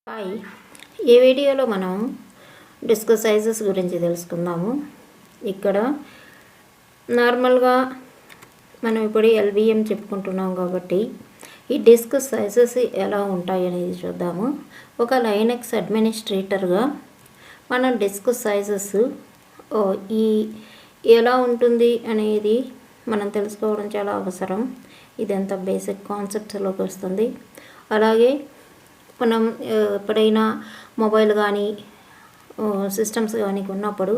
Hi, ఈ వీడియోలో మనం డిస్క్ సైజెస్ గురించి తెలుసుకుందాము. ఇక్కడ నార్మల్గా మనం ఇప్పుడు ఎల్బిఎం చెప్పుకుంటున్నాం కాబట్టి ఈ డిస్క్ సైజెస్ ఎలా ఉంటాయి అనేది చూద్దాము. ఒక లైనక్స్ అడ్మినిస్ట్రేటర్గా మనం డిస్క్ సైజెస్ ఈ ఎలా ఉంటుంది అనేది మనం తెలుసుకోవడం చాలా అవసరం. ఇదంతా బేసిక్ కాన్సెప్ట్స్లోకి వస్తుంది. అలాగే మనం ఎప్పుడైనా మొబైల్ కానీ సిస్టమ్స్ కానీ కొన్నప్పుడు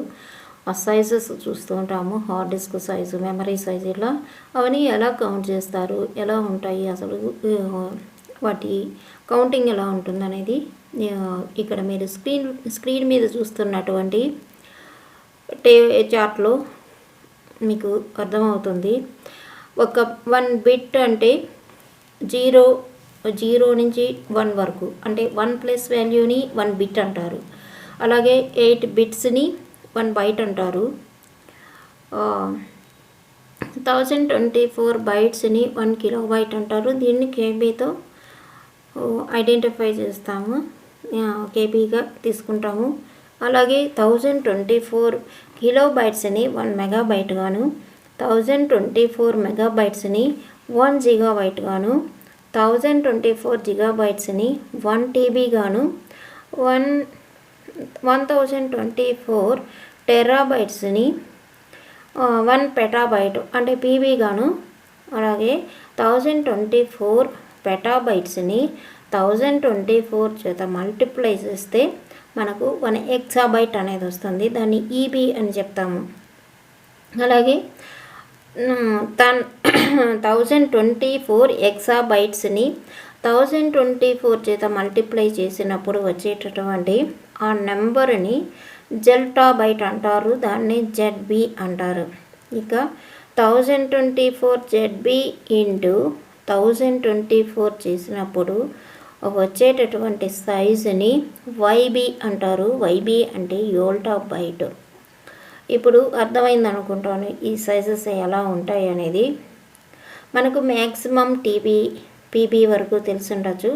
ఆ సైజెస్ చూస్తూ ఉంటాము. Hard disk size, memory size, ఇలా అవన్నీ ఎలా కౌంట్ చేస్తారు, ఎలా ఉంటాయి, అసలు వాటి కౌంటింగ్ ఎలా ఉంటుంది అనేది ఇక్కడ మీరు స్క్రీన్ మీద చూస్తున్నటువంటి చార్ట్లో మీకు అర్థమవుతుంది. ఒక 1 బిట్ అంటే జీరో నుంచి 1 వరకు, అంటే 1 ప్లస్ వాల్యూని 1 బిట్ అంటారు. అలాగే 8 బిట్స్ని 1 బైట్ అంటారు. 1024 బైట్స్ని 1 కిలోబైట్ అంటారు. దీన్ని కేబీతో ఐడెంటిఫై చేస్తాము, కేబీగా తీసుకుంటాము. అలాగే 1024 కిలోబైట్స్ని 1 మెగాబైట్ గాను, 1024 మెగాబైట్స్ని 1 జిగాబైట్ గాను, 1024 జిగాబైట్స్ని 1 టీబీ గాను, 1024 టెరాబైట్స్ని 1 పెటాబైట్ అంటే పీబీ గాను, అలాగే 1024 పెటాబైట్స్ని 1024 చేత మల్టిప్లై చేస్తే మనకు 1 ఎక్సాబైట్ అనేది వస్తుంది. దాన్ని ఈబీ అని చెప్తాము. అలాగే 1024 ఎక్సాబైట్స్ని 1024 చేత మల్టిప్లై చేసినప్పుడు వచ్చేటటువంటి ఆ నెంబర్ని జెల్టాబైట్ అంటారు. దాన్ని జెడ్బీ అంటారు. ఇక 1024 జెడ్బీ ఇంటూ 1024 చేసినప్పుడు వచ్చేటటువంటి సైజుని వైబీ అంటారు. వైబీ అంటే యోల్టాబైట్. ఇప్పుడు అర్థమైంది అనుకుంటాను ఈ సైజెస్ ఎలా ఉంటాయి అనేది. మనకు మ్యాక్సిమం పీబీ వరకు తెలిసి ఉండొచ్చు,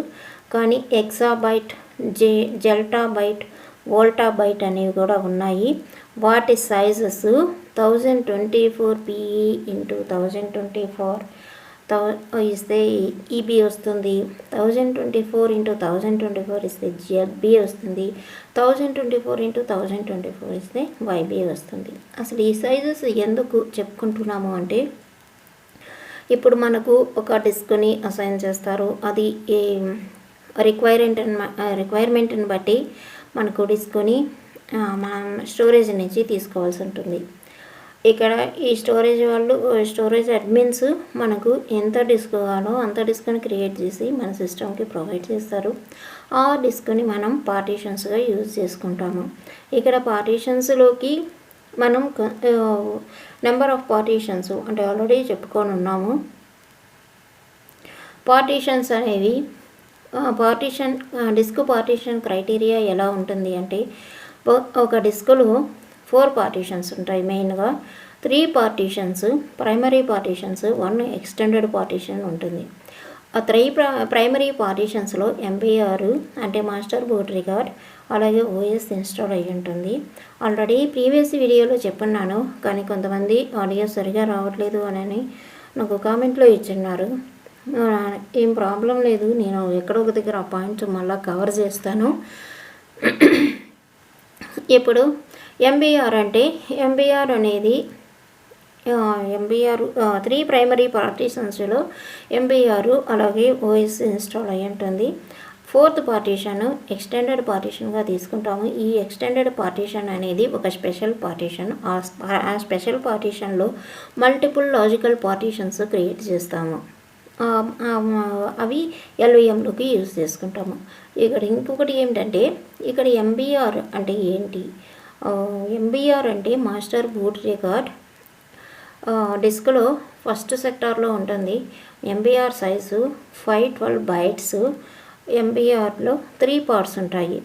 కానీ ఎక్సాబైట్, జెల్టాబైట్, వోల్టాబైట్ అనేవి కూడా ఉన్నాయి. వాటి సైజెస్ 1024 పిఈ ఇంటూ 1024 ఇస్తే ఈబీ వస్తుంది. 1024 ఇంటూ 1024 ఇస్తే జెడ్బీ వస్తుంది. 1024 ఇంటూ 1024 ఇస్తే వైబీ వస్తుంది. అసలు ఈ సైజెస్ ఎందుకు చెప్పుకుంటున్నాము అంటే, ఇప్పుడు మనకు ఒక డిస్క్ని అసైన్ చేస్తారు. అది ఏ రిక్వైర్మెంట్ని బట్టి మనకు డిస్క్ని మనం స్టోరేజ్ నుంచి తీసుకోవాల్సి ఉంటుంది. ఇక్కడ ఈ స్టోరేజ్ అడ్మిన్స్ మనకు ఎంత డిస్క్ కావాలో అంత డిస్క్ని క్రియేట్ చేసి మన సిస్టమ్కి ప్రొవైడ్ చేస్తారు. ఆ డిస్క్ని మనం పార్టీషన్స్గా యూజ్ చేసుకుంటాము. ఇక్కడ పార్టీషన్స్లోకి మనం నెంబర్ ఆఫ్ పార్టీషన్స్ అంటే ఆల్రెడీ చెప్పుకొని ఉన్నాము. పార్టీషన్స్ అనేవి డిస్క్ పార్టీషన్ క్రైటీరియా ఎలా ఉంటుంది అంటే, ఒక డిస్క్లో 4 పార్టీషన్స్ ఉంటాయి. మెయిన్గా 3 partitions primary partitions, 1 extended partition ఉంటుంది. ఆ 3 ప్రైమరీ పార్టీషన్స్లో ఎంబీఆర్ అంటే మాస్టర్ బోర్డ్ రికార్డ్, అలాగే ఓఎస్ ఇన్స్టాల్ అయ్యి ఉంటుంది. ఆల్రెడీ ప్రీవియస్ వీడియోలో చెప్పున్నాను, కానీ కొంతమంది ఆడియో సరిగా రావట్లేదు అని నాకు కామెంట్లో ఇచ్చిన్నారు. ఏం ప్రాబ్లం లేదు, నేను ఎక్కడో ఒక దగ్గర ఆ పాయింట్స్ మళ్ళీ కవర్ చేస్తాను. ఇప్పుడు ఎంబీఆర్ అంటే, ఎంబీఆర్ అనేది 3 ప్రైమరీ పార్టీషన్స్లో ఎంబీఆర్ అలాగే ఓఎస్ ఇన్స్టాల్ అయ్యి ఉంటుంది. 4th పార్టీషన్ ఎక్స్టెండెడ్ పార్టీషన్గా తీసుకుంటాము. ఈ ఎక్స్టెండెడ్ పార్టీషన్ అనేది ఒక స్పెషల్ పార్టీషన్. ఆ స్పెషల్ పార్టీషన్లో మల్టిపుల్ లాజికల్ పార్టీషన్స్ క్రియేట్ చేస్తాము. అవి ఎల్విఎంలోకి యూజ్ చేసుకుంటాము. ఇక్కడ ఇంకొకటి ఏమిటంటే, ఇక్కడ ఎంబీఆర్ అంటే ఏంటి? ఎంబీఆర్ అంటే మాస్టర్ బూట్ రికార్డ్. డిస్క్లో ఫస్ట్ సెక్టార్లో ఉంటుంది. MBR size 512 bytes. ఎంబీఆర్లో 3 పార్ట్స్ ఉంటాయి.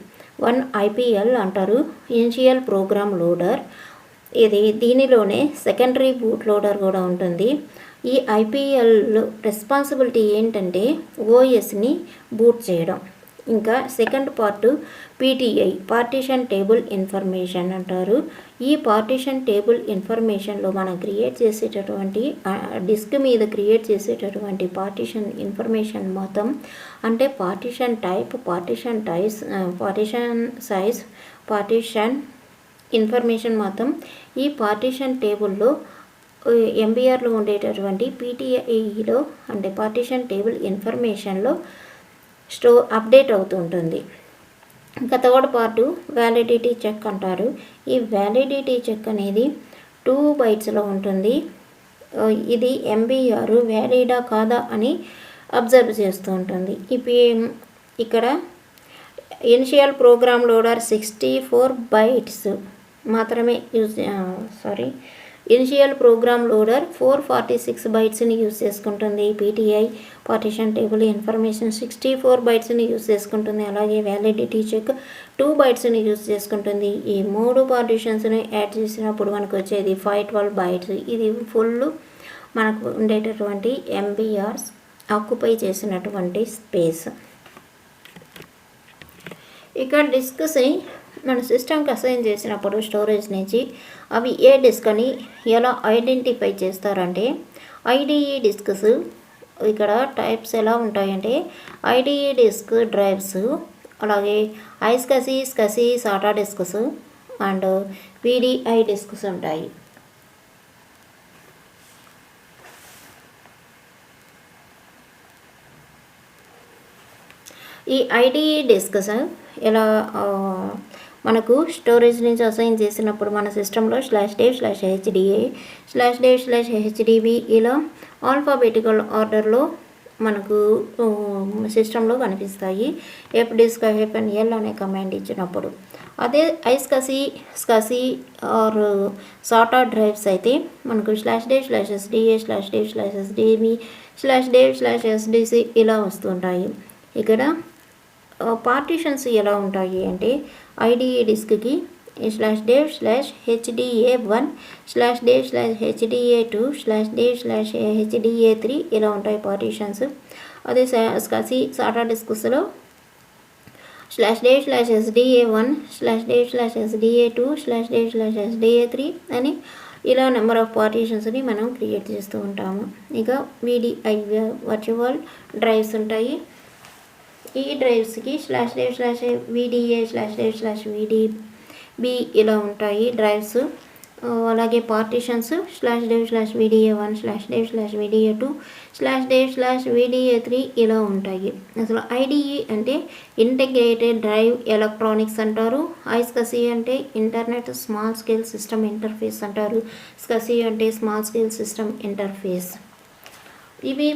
1 ఐపీఎల్ అంటారు, ఇనిషియల్ ప్రోగ్రామ్ లోడర్. దీనిలోనే సెకండరీ బూట్ లోడర్ కూడా ఉంటుంది. ఈ ఐపీఎల్ రెస్పాన్సిబిలిటీ ఏంటంటే ఓఎస్ని బూట్ చేయడం. ఇంకా second part PTI, partition table information అంటారు. ఈ పార్టీషన్ టేబుల్ ఇన్ఫర్మేషన్లో మనం క్రియేట్ చేసేటటువంటి డిస్క్ మీద క్రియేట్ చేసేటటువంటి పార్టీషన్ ఇన్ఫర్మేషన్ మొత్తం అంటే partition type, partition size, partition information మొత్తం ఈ పార్టీషన్ టేబుల్లో ఎంబీఆర్లో ఉండేటటువంటి పీటీఐలో అంటే పార్టీషన్ టేబుల్ ఇన్ఫర్మేషన్లో అప్డేట్ అవుతూ ఉంటుంది. ఇంకా థర్డ్ పార్టు వ్యాలిడిటీ చెక్ అంటారు. ఈ వ్యాలిడిటీ చెక్ అనేది 2 bytesలో ఉంటుంది. ఇది ఎంబీఆర్ వ్యాలిడా కాదా అని అబ్జర్వ్ చేస్తూ ఉంటుంది. ఇక్కడ ఇనిషియల్ ప్రోగ్రామ్ లోడర్ 64 bytes మాత్రమే ఇనిషియల్ ప్రోగ్రామ్ లోడర్ 446 bytesని యూజ్ చేసుకుంటుంది. పీటీఐ పార్టీషన్ టేబుల్ ఇన్ఫర్మేషన్ 64 bytesని యూజ్ చేసుకుంటుంది. అలాగే వ్యాలిడిటీ చెక్ 2 bytesని యూజ్ చేసుకుంటుంది. ఈ 3 పార్టీషన్స్ని యాడ్ చేసినప్పుడు మనకు వచ్చేది 512 bytes. ఇది ఫుల్ మనకు ఉండేటటువంటి ఎంబీఆర్స్ ఆక్యుపై చేసినటువంటి స్పేస్. ఇక డిస్క్స్ని మన సిస్టమ్కి అసైన్ చేసినప్పుడు స్టోరేజ్ నుంచి అవి ఏ డిస్క్ అని ఎలా ఐడెంటిఫై చేస్తారంటే ఐడిఈ డిస్క్స్ ఇక్కడ టైప్స్ ఎలా ఉంటాయంటే ఐడిఈ డిస్క్ డ్రైవ్స్, అలాగే స్కసీ SATA disks and VDI disks ఉంటాయి. ఈ ఐడిఈ డిస్క్స్ ఎలా మనకు స్టోరేజ్ నుంచి అసైన్ చేసినప్పుడు మన సిస్టంలో /dev/HDA/dev/HDB ఇలా ఆల్ఫాబెటికల్ ఆర్డర్లో మనకు సిస్టంలో కనిపిస్తాయి. fdisk-l అనే కమాండ్ ఇచ్చినప్పుడు. అదే స్కసీ ఆర్ సాటా డ్రైవ్స్ అయితే మనకు /dev/SDA/dev/SDB/dev/SDC ఇలా వస్తుంటాయి. ఇక్కడ పార్టీషన్స్ ఎలా ఉంటాయి అంటే ఐడిఈ డిస్క్కి /dev/HDA1/dev/HDA2/dev/HDA3 ఇలా ఉంటాయి పార్టీషన్స్. అదే స్కసీ సాటా డిస్క్స్లో /dev/SDA1/dev/SDA2/dev/SDA3 అని ఇలా నెంబర్ ఆఫ్ పార్టీషన్స్ని మనం క్రియేట్ చేస్తూ ఉంటాము. ఇక వీడిఐ వర్చువల్ డ్రైవ్స్ ఉంటాయి. ఈ డ్రైవ్స్కి /dev/VDA/dev/VDB ఇలా ఉంటాయి డ్రైవ్స్. అలాగే పార్టీషన్స్ /dev/VDA1/dev/VDA2/dev/VDA3 ఇలా ఉంటాయి. అసలు ఐడిఈ అంటే ఇంటిగ్రేటెడ్ డ్రైవ్ ఎలక్ట్రానిక్స్ అంటారు. ఐస్కసీ అంటే internet small scale system interface అంటారు. స్కసీ అంటే స్మాల్ స్కేల్ సిస్టమ్ ఇంటర్ఫేస్. ఇవి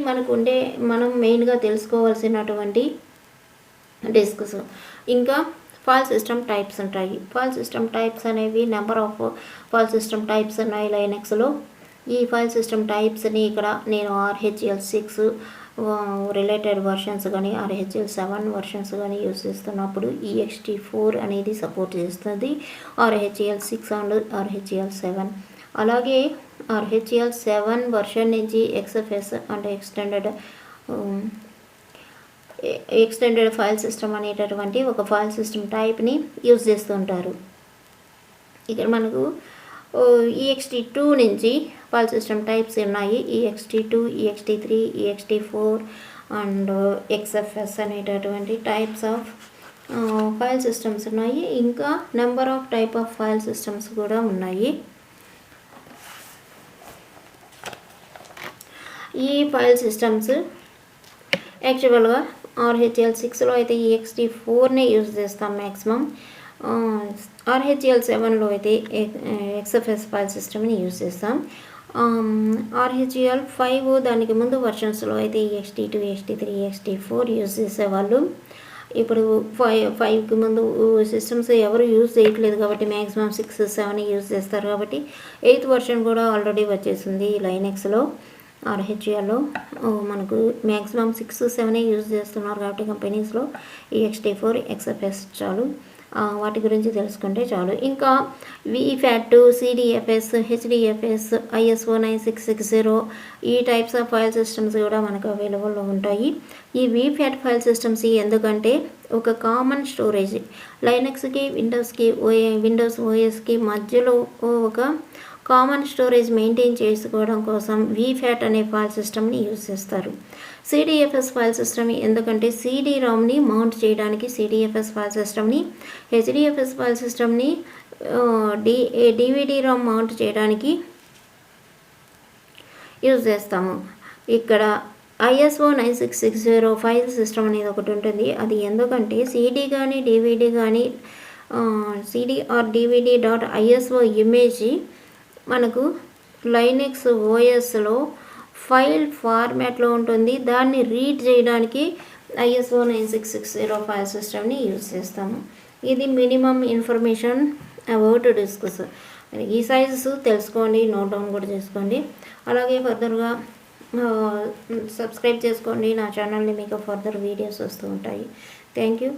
మనం మెయిన్గా తెలుసుకోవాల్సినటువంటి డిస్క్స్. ఇంకా ఫైల్ సిస్టమ్ టైప్స్ ఉంటాయి. ఫైల్ సిస్టమ్ టైప్స్ అనేవి number of file system types ఉన్నాయి లైనక్స్లో. ఈ ఫైల్ సిస్టమ్ టైప్స్ని ఇక్కడ నేను RHEL6 రిలేటెడ్ వర్షన్స్ కానీ RHEL7 వర్షన్స్ కానీ యూజ్ చేస్తున్నప్పుడు ext4 అనేది సపోర్ట్ చేస్తుంది. RHEL6 and RHEL7. అలాగే RHEL7 వర్షన్ నుంచి XFS అంటే ఎక్స్టెండెడ్ ఫైల్ సిస్టమ్ అనేటటువంటి ఒక ఫైల్ సిస్టమ్ టైప్ని యూజ్ చేస్తుంటారు. ఇక్కడ మనకు ext2 నుంచి ఫైల్ సిస్టమ్ టైప్స్ ఉన్నాయి. ext2, ext3, ext4 and XFS అనేటటువంటి టైప్స్ ఆఫ్ ఫైల్ సిస్టమ్స్ ఉన్నాయి. ఇంకా number of type of file systems కూడా ఉన్నాయి. ఈ ఫైల్ సిస్టమ్స్ యాక్చువల్గా RHEL6లో అయితే ext4నే యూజ్ చేస్తాం మ్యాక్సిమం. RHEL7లో అయితే XFS ఫైల్ సిస్టమ్ని యూజ్ చేస్తాం. RHEL5 దానికి ముందు వర్షన్స్లో అయితే ext2, ext3, ext4 యూజ్ చేసేవాళ్ళు. ఇప్పుడు 5కి ముందు సిస్టమ్స్ ఎవరు యూజ్ చేయట్లేదు కాబట్టి మ్యాక్సిమం 6, 7 యూజ్ చేస్తారు కాబట్టి 8th వర్షన్ కూడా ఆల్రెడీ వచ్చేసింది లైనక్స్లో. RHELలో మనకు మ్యాక్సిమం 6, 7 యూజ్ చేస్తున్నారు కాబట్టి కంపెనీస్లో ext4 XFS చాలు. వాటి గురించి తెలుసుకుంటే చాలు. ఇంకా VFAT, CDFS, HDFS, ISO 9660 ఈ టైప్స్ ఆఫ్ ఫైల్ సిస్టమ్స్ కూడా మనకు అవైలబుల్లో ఉంటాయి. ఈ VFAT ఫైల్ సిస్టమ్స్ ఎందుకంటే ఒక కామన్ స్టోరేజ్ లైనక్స్కి విండోస్ ఓఎస్కి మధ్యలో ఒక కామన్ స్టోరేజ్ మెయింటైన్ చేసుకోవడం కోసం VFAT అనే ఫైల్ సిస్టమ్ని యూజ్ చేస్తారు. CDFS ఫైల్ సిస్టమ్ ఎందుకంటే CD-ROMని మౌంట్ చేయడానికి CDFS ఫైల్ సిస్టమ్ని, HDFS ఫైల్ సిస్టమ్ని DVD-ROM మౌంట్ చేయడానికి యూజ్ చేస్తాము. ఇక్కడ ISO 9660 ఫైల్ సిస్టమ్ అనేది ఒకటి ఉంటుంది. అది ఎందుకంటే CD కానీ DVD కానీ CD or DVD .ISO image మనకు లైనక్స్ ఓఎస్లో ఫైల్ ఫార్మాట్లో ఉంటుంది. దాన్ని రీడ్ చేయడానికి ISO 9660 ఫైల్ సిస్టమ్ని యూజ్ చేస్తాము. ఇది మినిమం ఇన్ఫర్మేషన్ అబౌట్ డిస్కస్. ఈ సైజెస్ తెలుసుకోండి, నోట్ డౌన్ కూడా చేసుకోండి. అలాగే ఫర్దర్గా సబ్స్క్రైబ్ చేసుకోండి నా ఛానల్ని, మీకు ఫర్దర్ వీడియోస్ వస్తూ ఉంటాయి. Thank you.